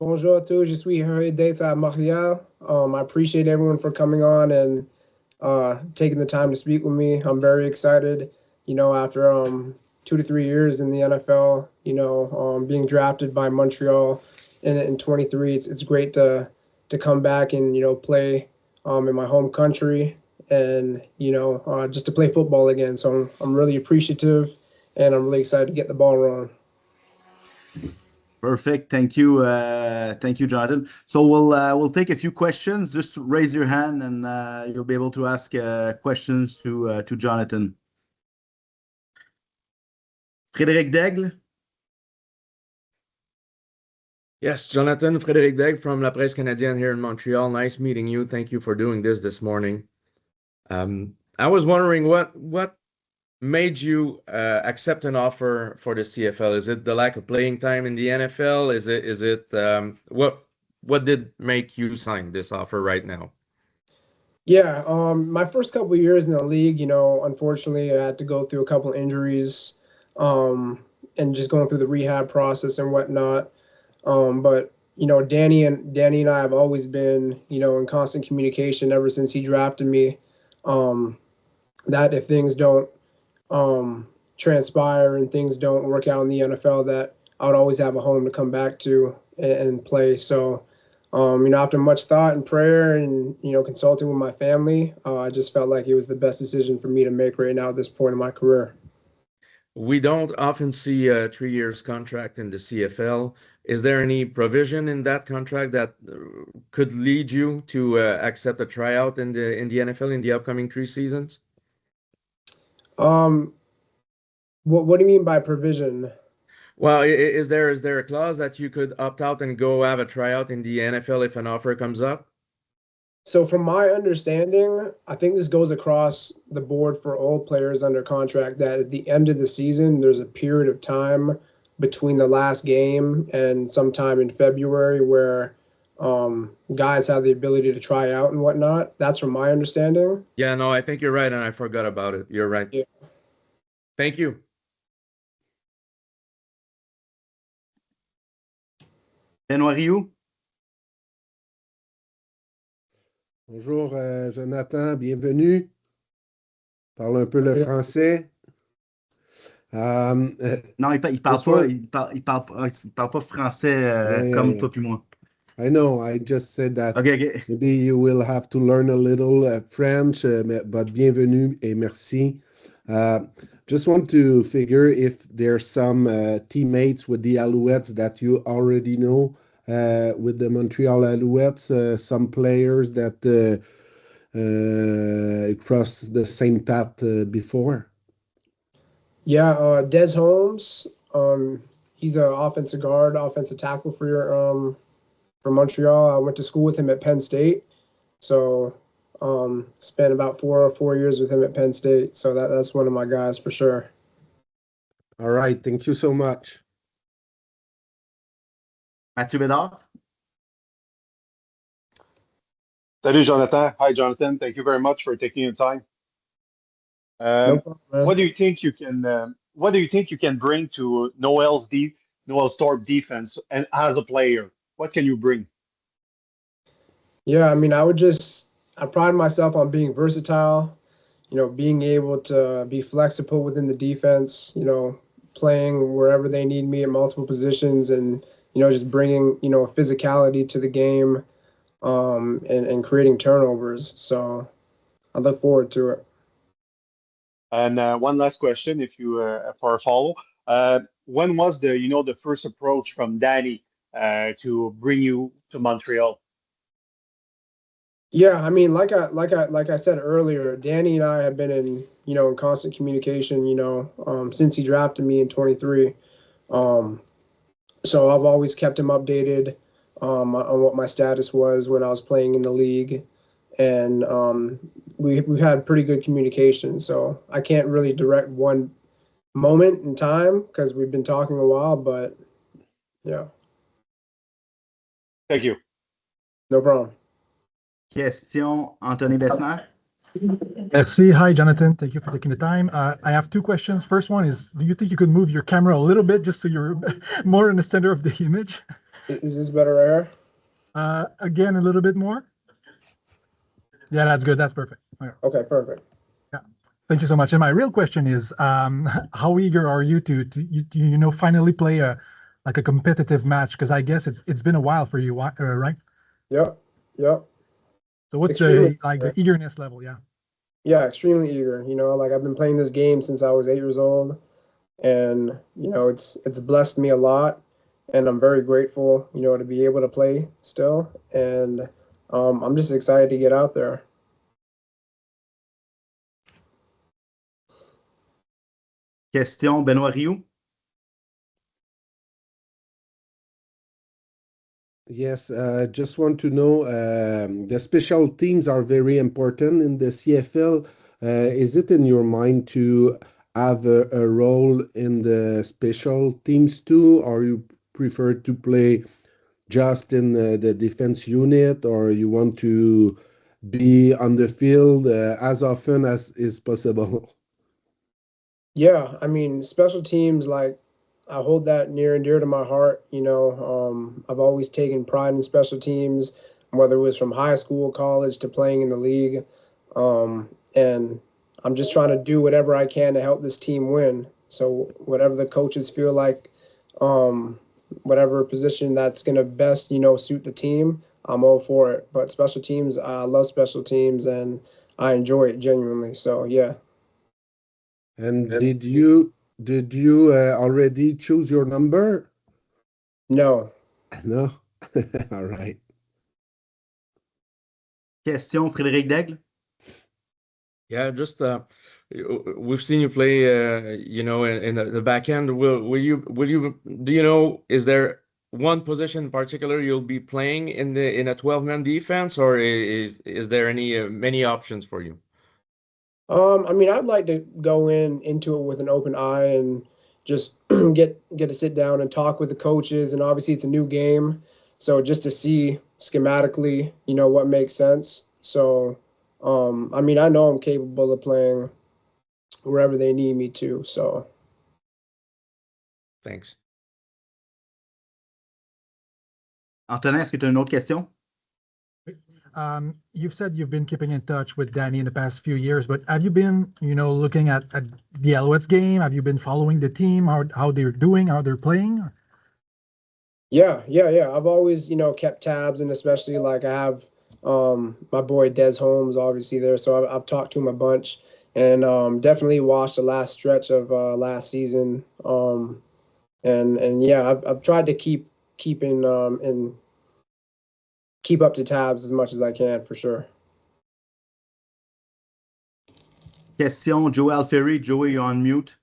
Bonjour à tous, je suis heureux d'être à Montréal. I appreciate everyone for coming on and taking the time to speak with me. I'm very excited, after 2 to 3 years in the NFL, being drafted by Montreal in 23. It's great to come back and, play in my home country and, just to play football again. So I'm really appreciative and I'm really excited to get the ball rolling. Perfect. Thank you. Thank you, Jonathan. So we'll take a few questions. Just raise your hand and you'll be able to ask questions to Jonathan. Frédéric Daigle. Yes, Jonathan, Frédéric Daigle from La Presse Canadienne here in Montreal. Nice meeting you. Thank you for doing this morning. I was wondering what made you accept an offer for the CFL? Is it the lack of playing time in the NFL? Is it what did make you sign this offer right now? Yeah, my first couple of years in the league, unfortunately, I had to go through a couple of injuries, and just going through the rehab process and whatnot. But Danny and I have always been, in constant communication ever since he drafted me. That if things don't transpire and things don't work out in the NFL, that I would always have a home to come back to and play. So. After much thought and prayer and, consulting with my family, I just felt like it was the best decision for me to make right now at this point in my career. We don't often see a 3 years contract in the CFL. Is there any provision in that contract that could lead you to accept a tryout in the NFL in the upcoming 3 seasons? What do you mean by provision? Well, is there a clause that you could opt out and go have a tryout in the NFL if an offer comes up? So from my understanding, I think this goes across the board for all players under contract that at the end of the season, there's a period of time between the last game and sometime in February where guys have the ability to try out and whatnot. That's from my understanding. Yeah, no, I think you're right, and I forgot about it. You're right. Yeah. Thank you. Benoît Rioux. Bonjour, Jonathan, bienvenue. Parle un peu le français. Non, il parle pas français comme toi puis moi. I know, I just said that. Okay. Maybe you will have to learn a little French, but bienvenue et merci. Just want to figure if there's some teammates with the Alouettes that you already know with the Montreal Alouettes, some players that crossed the same path before. Yeah, Des Holmes. He's an offensive guard, offensive tackle for Montreal. I went to school with him at Penn State, so spent about 4 years with him at Penn State. So that's one of my guys for sure. All right, thank you so much. Mathieu Bédard. Salut, Jonathan. Hi, Jonathan. Thank you very much for taking your time. No problem, man. What do you think you can bring to Noel's Thorpe defense and as a player? What can you bring? Yeah, I mean, I pride myself on being versatile, being able to be flexible within the defense, playing wherever they need me at multiple positions and, just bringing, physicality to the game and creating turnovers. So I look forward to it. And one last question, if you for a follow. When was the first approach from Danny to bring you to Montreal? Yeah, I mean, like I said earlier, Danny and I have been in constant communication, since he drafted me in 23. So I've always kept him updated on what my status was when I was playing in the league, and we've had pretty good communication. So I can't really direct one moment in time because we've been talking a while, but yeah. Thank you. No problem. Question, Anthony Bessner. Merci. Hi, Jonathan. Thank you for taking the time. I have 2 questions. First one is, do you think you could move your camera a little bit just so you're more in the center of the image? Is this better right here? Again, a little bit more. Yeah, that's good. That's perfect. Okay, perfect. Yeah, thank you so much. And my real question is, how eager are you to finally play a competitive match? Because I guess it's been a while for you, right? Yep. So what's Extremely the eagerness level? Yeah. Yeah, extremely eager. Like I've been playing this game since I was 8 years old, and it's blessed me a lot, and I'm very grateful, to be able to play still, and I'm just excited to get out there. Question, Benoît Rioux. Yes, just want to know, the special teams are very important in the CFL. Is it in your mind to have a role in the special teams too, or you prefer to play just in the defense unit, or you want to be on the field as often as is possible? Yeah, I mean, special teams, like I hold that near and dear to my heart. I've always taken pride in special teams, whether it was from high school, college, to playing in the league. And I'm just trying to do whatever I can to help this team win. So whatever the coaches feel like, um, whatever position that's going to best, suit the team, I'm all for it. But special teams, I love special teams and I enjoy it genuinely. So yeah. And did you already choose your number? No. No? All right. Question, Frédéric Daigle. Yeah, just we've seen you play, in the back end. Do you know, is there one position in particular you'll be playing in a 12-man defense, or is there many options for you? I mean, I'd like to go into it with an open eye and just get to sit down and talk with the coaches. And obviously, it's a new game, so just to see schematically, what makes sense. So, I mean, I know I'm capable of playing wherever they need me to. So, Thanks. Antonin, est-ce que tu as une autre question? You've said you've been keeping in touch with Danny in the past few years, but have you been, looking at the Alouettes game? Have you been following the team, how they're doing, how they're playing? yeah. I've always, kept tabs, and especially like I have my boy Des Holmes obviously there, so I've talked to him a bunch, and definitely watched the last stretch of last season. And yeah, I've tried to keep and keep up to tabs as much as I can for sure. Question, Joel Ferry. Joey, you're on mute.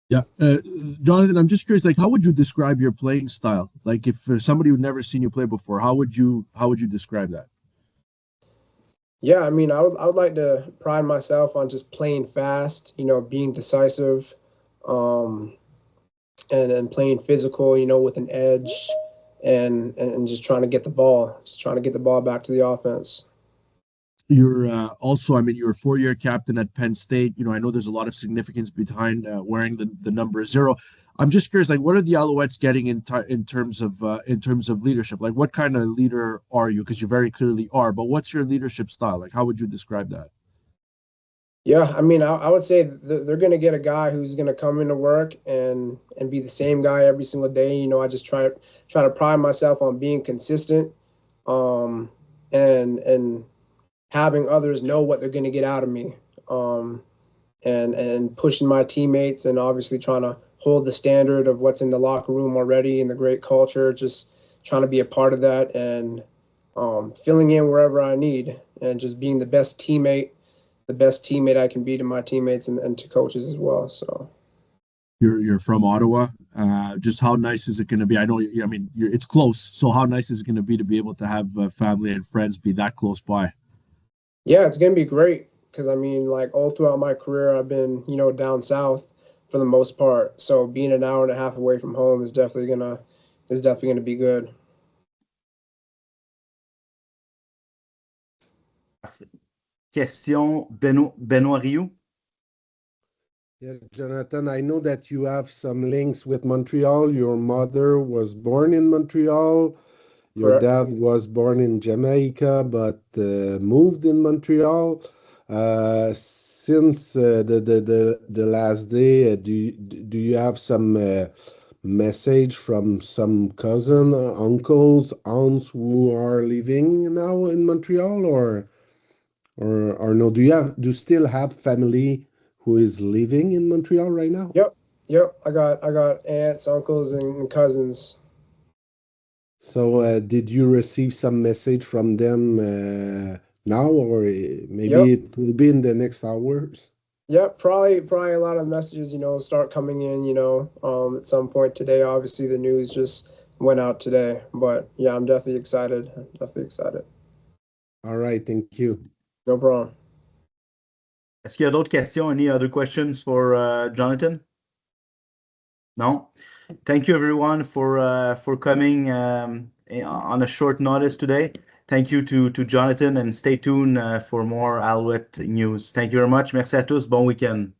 Yeah. Jonathan, I'm just curious, like, how would you describe your playing style? Like, if somebody who'd never seen you play before, how would you describe that? Yeah, I mean, I would like to pride myself on just playing fast, being decisive, and playing physical, with an edge, and just trying to get the ball back to the offense. You're also, I mean, you're a 4-year captain at Penn State. I know there's a lot of significance behind wearing the number 0. I'm just curious, like, what are the Alouettes getting in terms of leadership? Like, what kind of leader are you? Because you very clearly are, but what's your leadership style? Like, how would you describe that? Yeah, I mean, I would say they're going to get a guy who's going to come into work and be the same guy every single day. I just try to pride myself on being consistent, and having others know what they're going to get out of me, and pushing my teammates, and obviously trying to hold the standard of what's in the locker room already and the great culture, just trying to be a part of that, and filling in wherever I need, and just being the best teammate I can be to my teammates and to coaches as well. So You're from Ottawa. Just how nice is it going to be? I know, I mean, it's close. So how nice is it going to be able to have family and friends be that close by? yeah, it's going to be great because I mean, like all throughout my career, I've been, down south for the most part. So being an hour and a half away from home is definitely gonna be good. Question, Benoît Rioux. Yeah, Jonathan, I know that you have some links with Montreal. Your mother was born in Montreal. Your Correct. dad was born in Jamaica, but moved in Montreal. Since the last day, do you have some message from some cousin, uncles, aunts who are living now in Montreal, or no? Do you still have family who is living in Montreal right now? Yep. Yep. I got aunts, uncles, and cousins. So, did you receive some message from them now, or maybe Yep. it will be in the next hours? Yep. Probably a lot of messages, start coming in, at some point today. Obviously, the news just went out today, but yeah, I'm definitely excited. Definitely excited. All right, thank you. No problem. Est-ce qu'il y a d'autres questions? Any other questions for Jonathan? No? Thank you everyone for coming on a short notice today. Thank you to Jonathan and stay tuned for more Alouette news. Thank you very much. Merci à tous. Bon week-end.